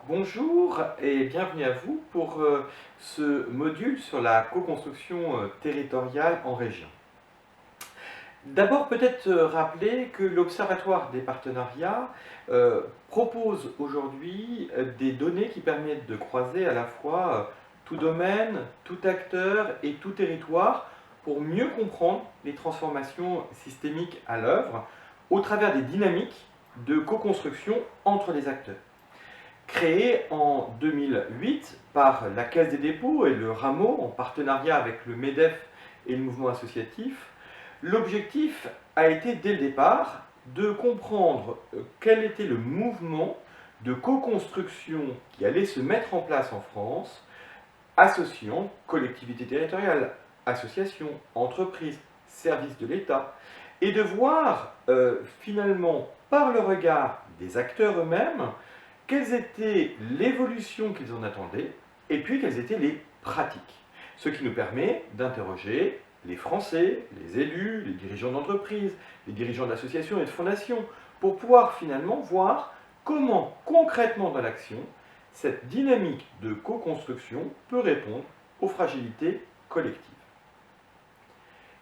Bonjour et bienvenue à vous pour ce module sur la co-construction territoriale en région. D'abord, peut-être rappeler que l'Observatoire des partenariats propose aujourd'hui des données qui permettent de croiser à la fois tout domaine, tout acteur et tout territoire pour mieux comprendre les transformations systémiques à l'œuvre au travers des dynamiques de co-construction entre les acteurs. Créé en 2008 par la Caisse des dépôts et le Rameau en partenariat avec le MEDEF et le mouvement associatif, l'objectif a été dès le départ de comprendre quel était le mouvement de co-construction qui allait se mettre en place en France, associant collectivités territoriales, associations, entreprises, services de l'État, et de voir finalement par le regard des acteurs eux-mêmes quelles étaient l'évolution qu'ils en attendaient et puis quelles étaient les pratiques. Ce qui nous permet d'interroger les Français, les élus, les dirigeants d'entreprises, les dirigeants d'associations et de fondations pour pouvoir finalement voir comment concrètement dans l'action cette dynamique de co-construction peut répondre aux fragilités collectives.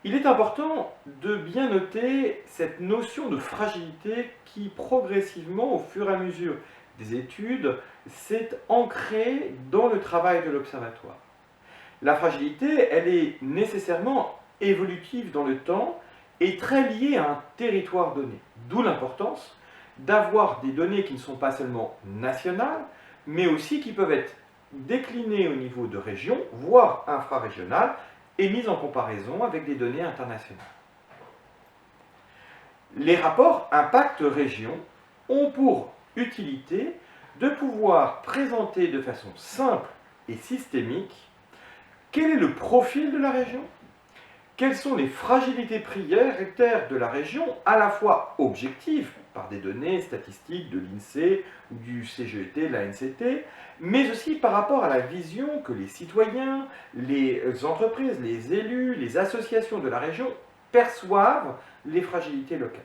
Il est important de bien noter cette notion de fragilité qui progressivement, au fur et à mesure des études, s'est ancrée dans le travail de l'Observatoire. La fragilité, elle est nécessairement évolutive dans le temps et très liée à un territoire donné. D'où l'importance d'avoir des données qui ne sont pas seulement nationales, mais aussi qui peuvent être déclinées au niveau de région, voire infrarégionales, et mises en comparaison avec des données internationales. Les rapports impact région ont pour utilité de pouvoir présenter de façon simple et systémique quel est le profil de la région, quelles sont les fragilités prioritaires de la région, à la fois objectives, par des données statistiques de l'INSEE, du CGET, de la NCT, mais aussi par rapport à la vision que les citoyens, les entreprises, les élus, les associations de la région perçoivent les fragilités locales.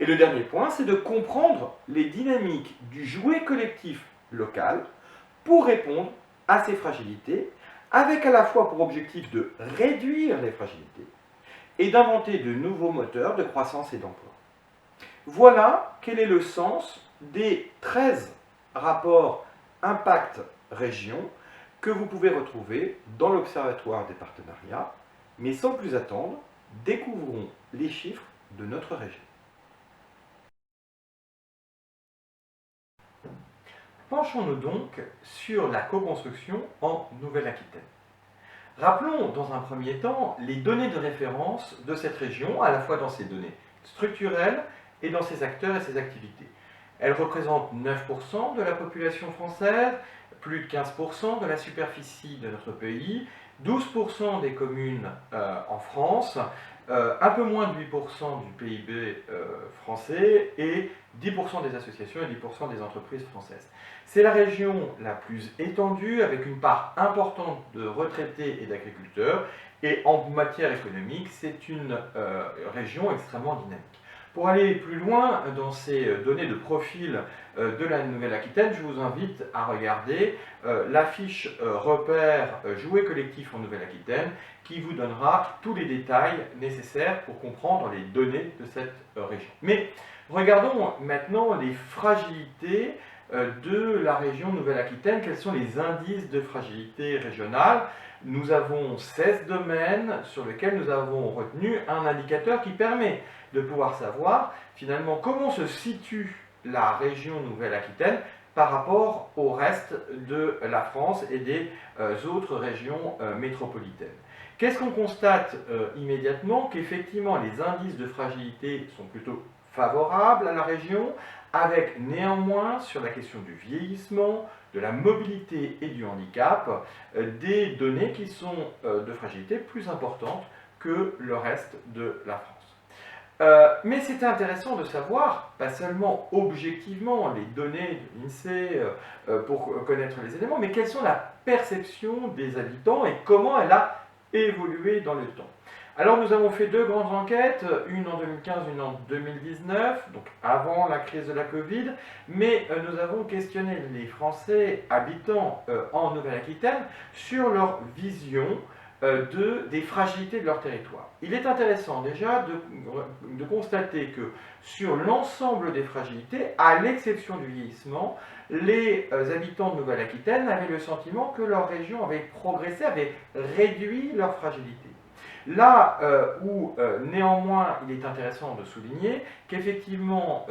Et le dernier point, c'est de comprendre les dynamiques du jouet collectif local pour répondre à ces fragilités, avec à la fois pour objectif de réduire les fragilités et d'inventer de nouveaux moteurs de croissance et d'emploi. Voilà quel est le sens des 13 rapports impact région que vous pouvez retrouver dans l'Observatoire des partenariats. Mais sans plus attendre, découvrons les chiffres de notre région. Penchons-nous donc sur la co-construction en Nouvelle-Aquitaine. Rappelons dans un premier temps les données de référence de cette région, à la fois dans ses données structurelles et dans ses acteurs et ses activités. Elle représente 9% de la population française, plus de 15% de la superficie de notre pays, 12% des communes en France, un peu moins de 8% du PIB français et 10% des associations et 10% des entreprises françaises. C'est la région la plus étendue avec une part importante de retraités et d'agriculteurs et en matière économique, c'est une région extrêmement dynamique. Pour aller plus loin dans ces données de profil de la Nouvelle-Aquitaine, je vous invite à regarder la fiche repère jouet collectif en Nouvelle-Aquitaine qui vous donnera tous les détails nécessaires pour comprendre les données de cette région. Mais regardons maintenant les fragilités de la région Nouvelle-Aquitaine. Quels sont les indices de fragilité régionale? Nous avons 16 domaines sur lesquels nous avons retenu un indicateur qui permet de pouvoir savoir finalement comment se situe la région Nouvelle-Aquitaine par rapport au reste de la France et des autres régions métropolitaines. Qu'est-ce qu'on constate immédiatement? Qu'effectivement les indices de fragilité sont plutôt favorables à la région, avec néanmoins sur la question du vieillissement, de la mobilité et du handicap, des données qui sont de fragilité plus importantes que le reste de la France. Mais c'était intéressant de savoir, pas seulement objectivement les données de l'INSEE pour connaître les éléments, mais quelles sont la perception des habitants et comment elle a évolué dans le temps. Alors nous avons fait deux grandes enquêtes, une en 2015, une en 2019, donc avant la crise de la Covid, mais nous avons questionné les Français habitants en Nouvelle-Aquitaine sur leur vision des fragilités de leur territoire. Il est intéressant déjà de constater que sur l'ensemble des fragilités, à l'exception du vieillissement, les habitants de Nouvelle-Aquitaine avaient le sentiment que leur région avait progressé, avait réduit leur fragilité. Là où néanmoins il est intéressant de souligner qu'effectivement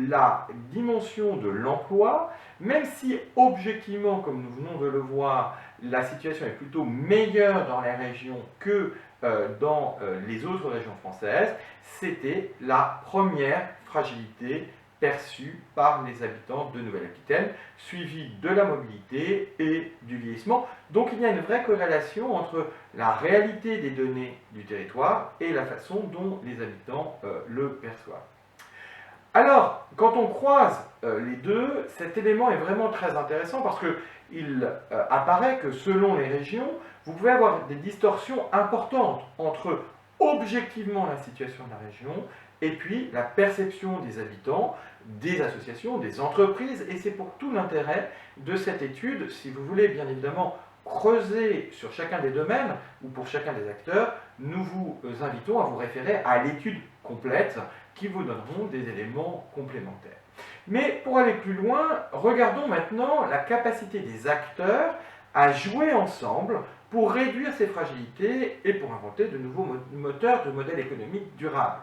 la dimension de l'emploi, même si objectivement, comme nous venons de le voir, la situation est plutôt meilleure dans les régions que dans les autres régions françaises, c'était la première fragilité perçue par les habitants de Nouvelle-Aquitaine, suivie de la mobilité et du vieillissement. Donc il y a une vraie corrélation entre la réalité des données du territoire et la façon dont les habitants le perçoivent. Alors, quand on croise les deux, cet élément est vraiment très intéressant parce qu'il apparaît que selon les régions, vous pouvez avoir des distorsions importantes entre objectivement la situation de la région et puis la perception des habitants, des associations, des entreprises, et c'est pour tout l'intérêt de cette étude, si vous voulez bien évidemment creuser sur chacun des domaines ou pour chacun des acteurs, nous vous invitons à vous référer à l'étude complète qui vous donneront des éléments complémentaires. Mais pour aller plus loin, regardons maintenant la capacité des acteurs à jouer ensemble pour réduire ces fragilités et pour inventer de nouveaux moteurs de modèles économiques durables.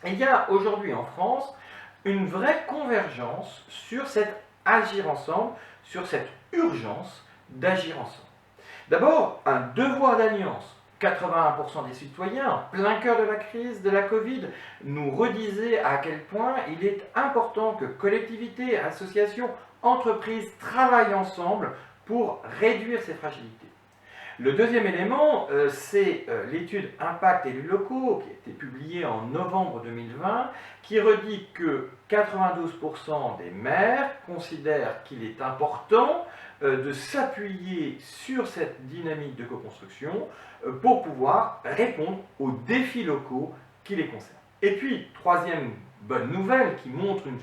Il y a aujourd'hui en France une vraie convergence sur cet agir ensemble, sur cette urgence d'agir ensemble. D'abord, un devoir d'alliance. 81% des citoyens, en plein cœur de la crise de la Covid, nous redisaient à quel point il est important que collectivités, associations, entreprises travaillent ensemble pour réduire ces fragilités. Le deuxième élément, c'est l'étude Impact élus locaux, qui a été publiée en novembre 2020, qui redit que 92% des maires considèrent qu'il est important de s'appuyer sur cette dynamique de co-construction pour pouvoir répondre aux défis locaux qui les concernent. Et puis, troisième bonne nouvelle qui montre une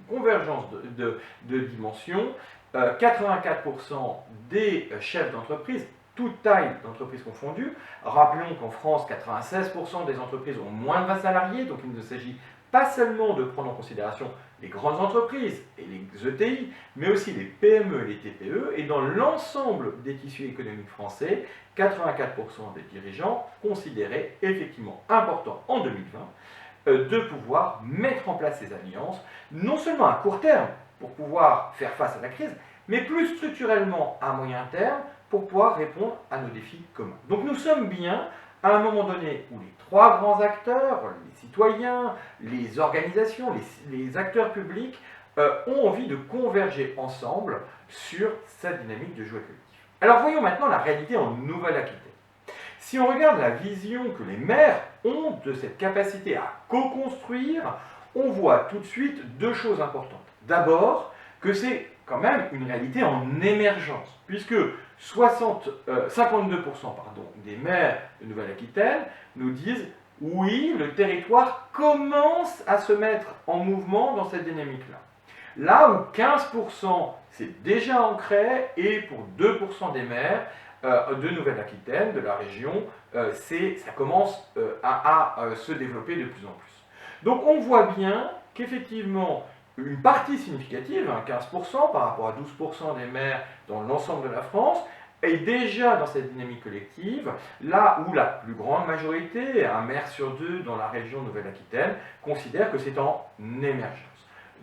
convergence de dimensions, 84% des chefs d'entreprise, toute taille d'entreprise confondue. Rappelons qu'en France, 96% des entreprises ont moins de 20 salariés, donc il ne s'agit pas seulement de prendre en considération les grandes entreprises et les ETI, mais aussi les PME et les TPE, et dans l'ensemble des tissus économiques français, 84% des dirigeants considéraient effectivement important en 2020 de pouvoir mettre en place ces alliances, non seulement à court terme pour pouvoir faire face à la crise, mais plus structurellement à moyen terme pour pouvoir répondre à nos défis communs. Donc nous sommes bien à un moment donné où les trois grands acteurs, les citoyens, les organisations, les acteurs publics, ont envie de converger ensemble sur cette dynamique de jouet collectif. Alors voyons maintenant la réalité en Nouvelle-Aquitaine. Si on regarde la vision que les maires ont de cette capacité à co-construire, on voit tout de suite deux choses importantes. D'abord, que c'est quand même une réalité en émergence, puisque 52% des maires de Nouvelle-Aquitaine nous disent « oui, le territoire commence à se mettre en mouvement dans cette dynamique-là ». Là où 15% c'est déjà ancré, et pour 2% des maires de Nouvelle-Aquitaine, de la région, ça commence à se développer de plus en plus. Donc on voit bien qu'effectivement, une partie significative, 15% par rapport à 12% des maires dans l'ensemble de la France, est déjà dans cette dynamique collective, là où la plus grande majorité, un maire sur deux dans la région Nouvelle-Aquitaine, considère que c'est en émergence.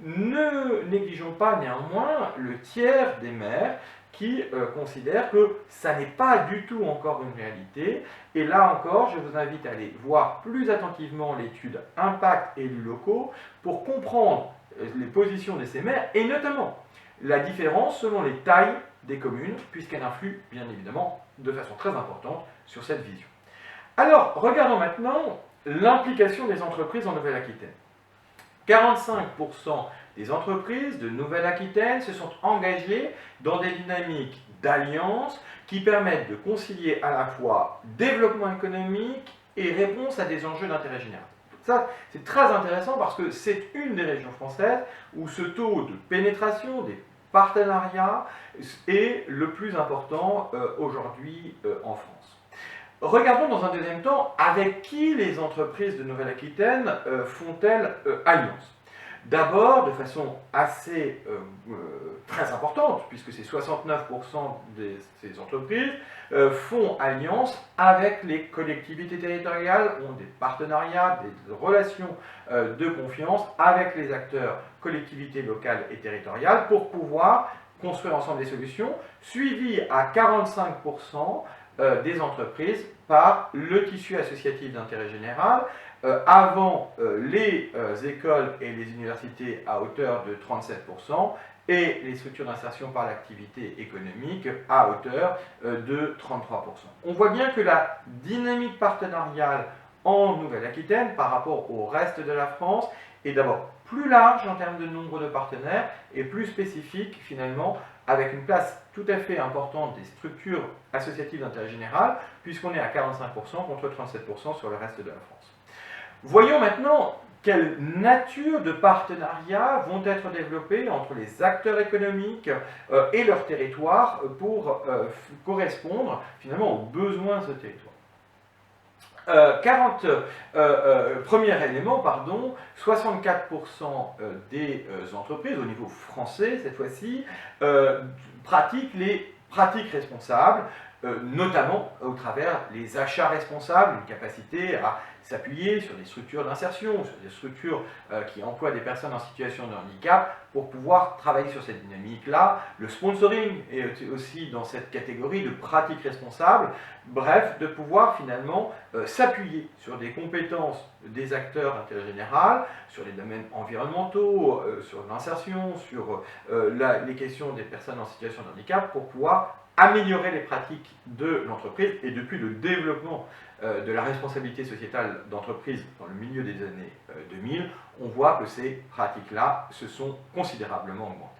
Ne négligeons pas néanmoins le tiers des maires qui considèrent que ça n'est pas du tout encore une réalité. Et là encore, je vous invite à aller voir plus attentivement l'étude Impact élus locaux pour comprendre les positions de ces maires et notamment la différence selon les tailles des communes, puisqu'elle influe bien évidemment de façon très importante sur cette vision. Alors, regardons maintenant l'implication des entreprises en Nouvelle-Aquitaine. 45% des entreprises de Nouvelle-Aquitaine se sont engagées dans des dynamiques d'alliance qui permettent de concilier à la fois développement économique et réponse à des enjeux d'intérêt général. Ça, c'est très intéressant parce que c'est une des régions françaises où ce taux de pénétration des partenariats est le plus important aujourd'hui en France. Regardons dans un deuxième temps avec qui les entreprises de Nouvelle-Aquitaine font-elles alliance. D'abord, de façon assez très importante, puisque c'est 69% de ces entreprises, font alliance avec les collectivités territoriales, ont des partenariats, des relations de confiance avec les acteurs collectivités locales et territoriales pour pouvoir construire ensemble des solutions, suivies à 45% des entreprises par le tissu associatif d'intérêt général, avant les écoles et les universités à hauteur de 37% et les structures d'insertion par l'activité économique à hauteur de 33%. On voit bien que la dynamique partenariale en Nouvelle-Aquitaine par rapport au reste de la France est d'abord plus large en termes de nombre de partenaires et plus spécifique finalement, avec une place tout à fait importante des structures associatives d'intérêt général, puisqu'on est à 45% contre 37% sur le reste de la France. Voyons maintenant quelle nature de partenariats vont être développés entre les acteurs économiques et leur territoire pour correspondre finalement aux besoins de ce territoire. Premier élément, 64% des entreprises, au niveau français cette fois-ci, pratiquent les pratiques responsables, notamment au travers des achats responsables, une capacité à s'appuyer sur des structures d'insertion, sur des structures qui emploient des personnes en situation de handicap pour pouvoir travailler sur cette dynamique-là. Le sponsoring est aussi dans cette catégorie de pratiques responsables. Bref, de pouvoir finalement s'appuyer sur des compétences des acteurs d'intérêt général, sur les domaines environnementaux, sur l'insertion, sur les questions des personnes en situation de handicap pour pouvoir améliorer les pratiques de l'entreprise et depuis le développement de la responsabilité sociétale d'entreprise dans le milieu des années 2000, on voit que ces pratiques-là se sont considérablement augmentées.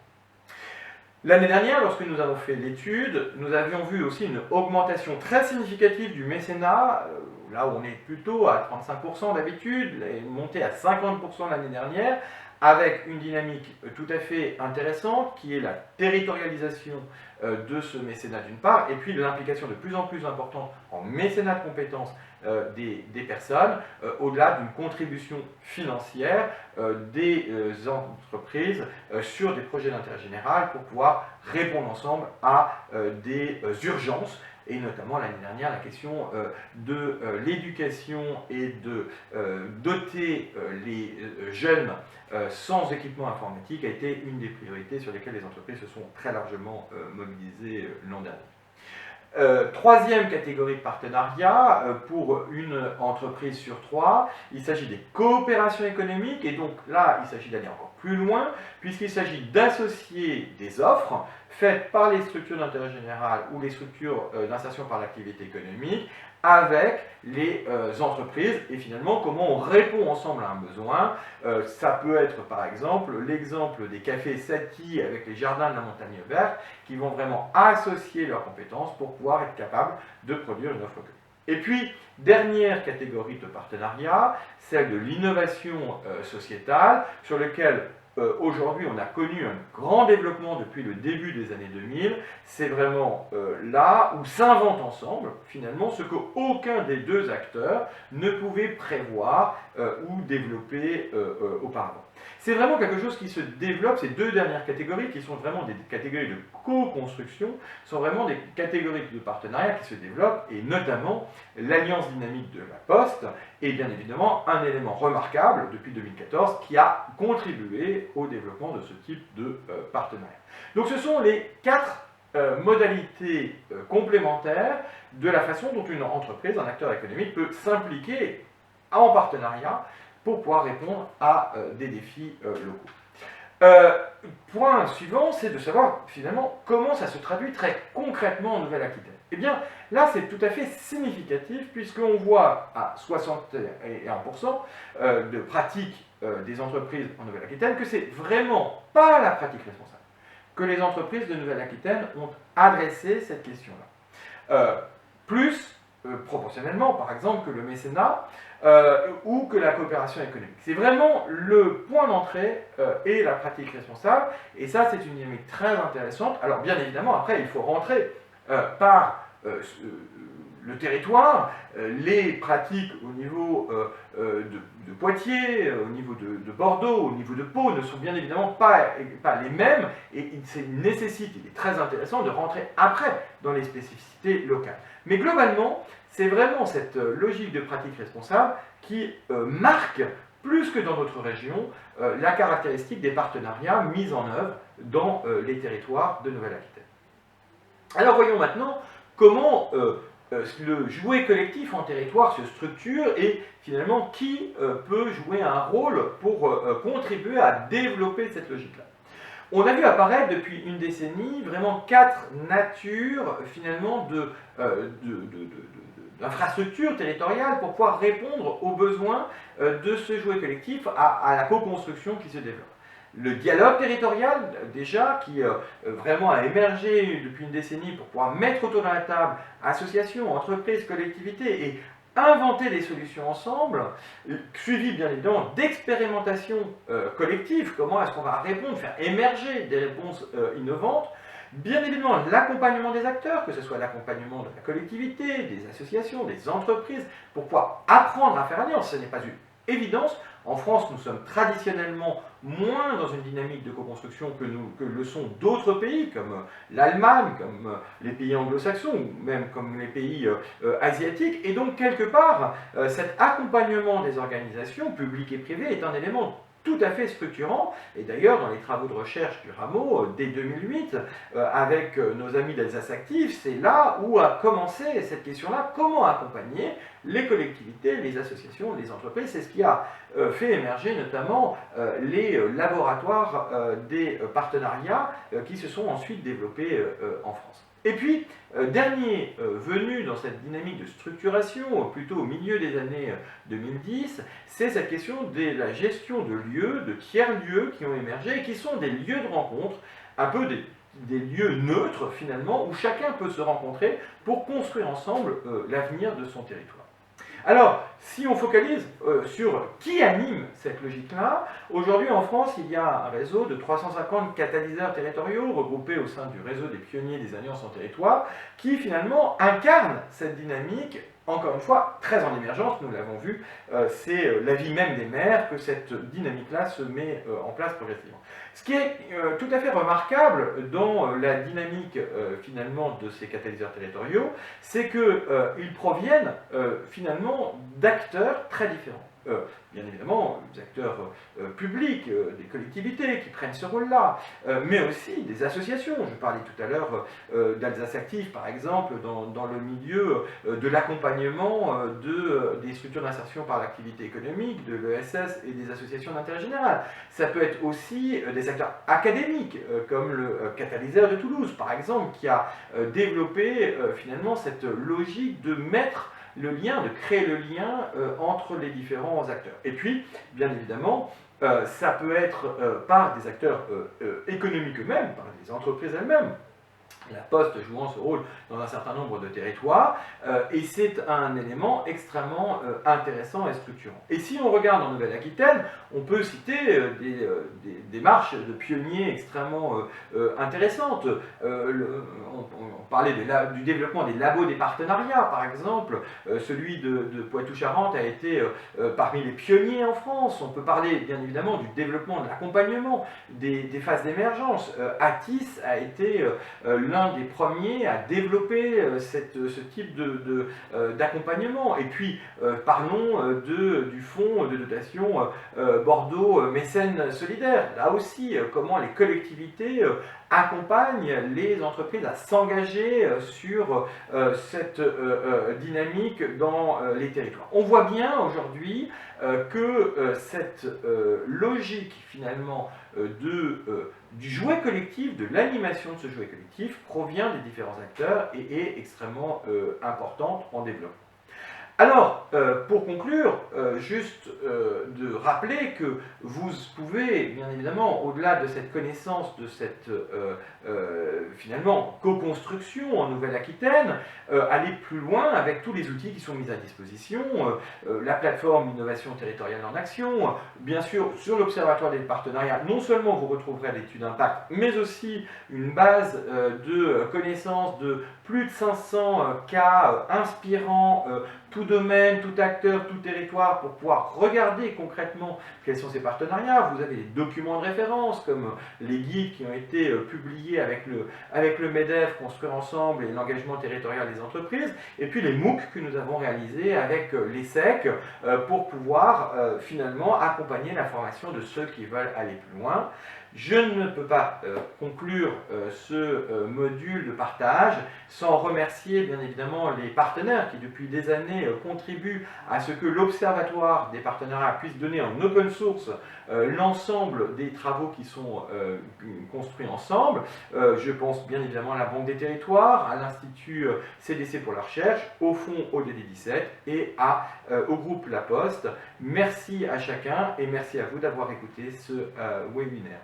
L'année dernière, lorsque nous avons fait l'étude, nous avions vu aussi une augmentation très significative du mécénat, là où on est plutôt à 35% d'habitude, et monté à 50% l'année dernière, avec une dynamique tout à fait intéressante qui est la territorialisation de ce mécénat d'une part, et puis l'implication de plus en plus importante en mécénat de compétences des personnes, au-delà d'une contribution financière des entreprises sur des projets d'intérêt général pour pouvoir répondre ensemble à des urgences, et notamment l'année dernière la question de l'éducation et de doter les jeunes sans équipement informatique a été une des priorités sur lesquelles les entreprises se sont très largement mobilisées l'an dernier. Troisième catégorie de partenariat, pour une entreprise sur trois, il s'agit des coopérations économiques, et donc là, il s'agit d'aller encore plus loin, puisqu'il s'agit d'associer des offres faites par les structures d'intérêt général ou les structures d'insertion par l'activité économique avec les entreprises, et finalement comment on répond ensemble à un besoin. Ça peut être par exemple l'exemple des cafés Sati avec les jardins de la montagne verte qui vont vraiment associer leurs compétences pour pouvoir être capables de produire une offre commune. Et puis, dernière catégorie de partenariat, celle de l'innovation sociétale, sur lequel aujourd'hui on a connu un grand développement depuis le début des années 2000. C'est vraiment là où s'inventent ensemble finalement ce qu'aucun des deux acteurs ne pouvait prévoir ou développer auparavant. C'est vraiment quelque chose qui se développe, ces deux dernières catégories qui sont vraiment des catégories de co-construction, sont vraiment des catégories de partenariat qui se développent, et notamment l'alliance dynamique de la Poste est bien évidemment un élément remarquable depuis 2014 qui a contribué au développement de ce type de partenariat. Donc ce sont les quatre modalités complémentaires de la façon dont une entreprise, un acteur économique peut s'impliquer en partenariat pour pouvoir répondre à des défis locaux. Point suivant, c'est de savoir finalement comment ça se traduit très concrètement en Nouvelle-Aquitaine. Eh bien, là, c'est tout à fait significatif puisqu'on voit à 61% de pratiques des entreprises en Nouvelle-Aquitaine que c'est vraiment pas la pratique responsable que les entreprises de Nouvelle-Aquitaine ont adressé cette question-là. Plus proportionnellement, par exemple, que le mécénat ou que la coopération économique. C'est vraiment le point d'entrée et la pratique responsable, et ça, c'est une dynamique très intéressante. Alors, bien évidemment, après, il faut rentrer par le territoire, les pratiques au niveau de Poitiers, au niveau de Bordeaux, au niveau de Pau ne sont bien évidemment pas les mêmes, et il nécessite, il est très intéressant de rentrer après dans les spécificités locales. Mais globalement, c'est vraiment cette logique de pratique responsable qui marque, plus que dans notre région, la caractéristique des partenariats mis en œuvre dans les territoires de Nouvelle-Aquitaine. Alors voyons maintenant comment le jouet collectif en territoire se structure et finalement qui peut jouer un rôle pour contribuer à développer cette logique-là. On a vu apparaître depuis une décennie vraiment 4 natures finalement d'infrastructures territoriales pour pouvoir répondre aux besoins de ce jouet collectif, à la co-construction qui se développe. Le dialogue territorial, déjà, qui vraiment a émergé depuis une décennie pour pouvoir mettre autour de la table associations, entreprises, collectivités et inventer des solutions ensemble, suivi bien évidemment d'expérimentation collective, comment est-ce qu'on va répondre, faire émerger des réponses innovantes, bien évidemment l'accompagnement des acteurs, que ce soit l'accompagnement de la collectivité, des associations, des entreprises, pour pouvoir apprendre à faire alliance, ce n'est pas une évidence. En France, nous sommes traditionnellement moins dans une dynamique de co-construction que le sont d'autres pays, comme l'Allemagne, comme les pays anglo-saxons, ou même comme les pays asiatiques. Et donc, quelque part, cet accompagnement des organisations, publiques et privées, est un élément tout à fait structurant, et d'ailleurs dans les travaux de recherche du Rameau, dès 2008, avec nos amis d'Alsace Active, c'est là où a commencé cette question-là, comment accompagner les collectivités, les associations, les entreprises. C'est ce qui a fait émerger notamment les laboratoires des partenariats qui se sont ensuite développés en France. Et puis, dernier venu dans cette dynamique de structuration, plutôt au milieu des années 2010, c'est cette question de la gestion de lieux, de tiers-lieux qui ont émergé et qui sont des lieux de rencontre, un peu des lieux neutres finalement, où chacun peut se rencontrer pour construire ensemble l'avenir de son territoire. Alors, si on focalise sur qui anime cette logique-là, aujourd'hui en France, il y a un réseau de 350 catalyseurs territoriaux regroupés au sein du réseau des pionniers des alliances en territoire, qui finalement incarnent cette dynamique, encore une fois, très en émergence, nous l'avons vu, c'est l'avis même des maires que cette dynamique-là se met en place progressivement. Ce qui est tout à fait remarquable dans la dynamique finalement de ces catalyseurs territoriaux, c'est qu'ils proviennent finalement d'acteurs très différents. Bien évidemment, des acteurs publics, des collectivités qui prennent ce rôle-là, mais aussi des associations. Je parlais tout à l'heure d'Alsace Active, par exemple, dans le milieu de l'accompagnement des structures d'insertion par l'activité économique, de l'ESS et des associations d'intérêt général. Ça peut être aussi des acteurs académiques, comme le Catalyseur de Toulouse, par exemple, qui a développé finalement cette logique de mettre le lien, de créer le lien entre les différents acteurs. Et puis, bien évidemment, ça peut être par des acteurs économiques eux-mêmes, par des entreprises elles-mêmes, la Poste jouant ce rôle dans un certain nombre de territoires, et c'est un élément extrêmement intéressant et structurant. Et si on regarde en Nouvelle-Aquitaine, on peut citer des démarches de pionniers extrêmement intéressantes. On parlait du développement des labos des partenariats, par exemple. Celui de Poitou-Charentes a été parmi les pionniers en France. On peut parler, bien évidemment, du développement de l'accompagnement des phases d'émergence. Atis a été l'un des premiers à développer ce type d'accompagnement. Et puis, parlons du fonds de dotation Bordeaux Mécène Solidaire. Là aussi, comment les collectivités accompagnent les entreprises à s'engager sur cette dynamique dans les territoires. On voit bien aujourd'hui que cette logique finalement du jouet collectif, de l'animation de ce jouet collectif, provient des différents acteurs et est extrêmement importante en développement. Alors, pour conclure, juste de rappeler que vous pouvez, bien évidemment, au-delà de cette connaissance, de cette, finalement, co-construction en Nouvelle-Aquitaine, aller plus loin avec tous les outils qui sont mis à disposition, la plateforme Innovation territoriale en action, bien sûr, sur l'Observatoire des partenariats, non seulement vous retrouverez l'étude d'impact, mais aussi une base de connaissances de plus de 500 cas inspirants, tout domaine, tout acteur, tout territoire, pour pouvoir regarder concrètement quels sont ces partenariats. Vous avez des documents de référence, comme les guides qui ont été publiés avec le MEDEF, Construire ensemble, et l'engagement territorial des entreprises, et puis les MOOC que nous avons réalisés avec l'ESSEC, pour pouvoir finalement accompagner la formation de ceux qui veulent aller plus loin. Je ne peux pas conclure ce module de partage sans remercier bien évidemment les partenaires qui depuis des années contribuent à ce que l'Observatoire des partenariats puisse donner en open source l'ensemble des travaux qui sont construits ensemble. Je pense bien évidemment à la Banque des Territoires, à l'Institut CDC pour la recherche, au Fonds ODD17 et au groupe La Poste. Merci à chacun et merci à vous d'avoir écouté ce webinaire.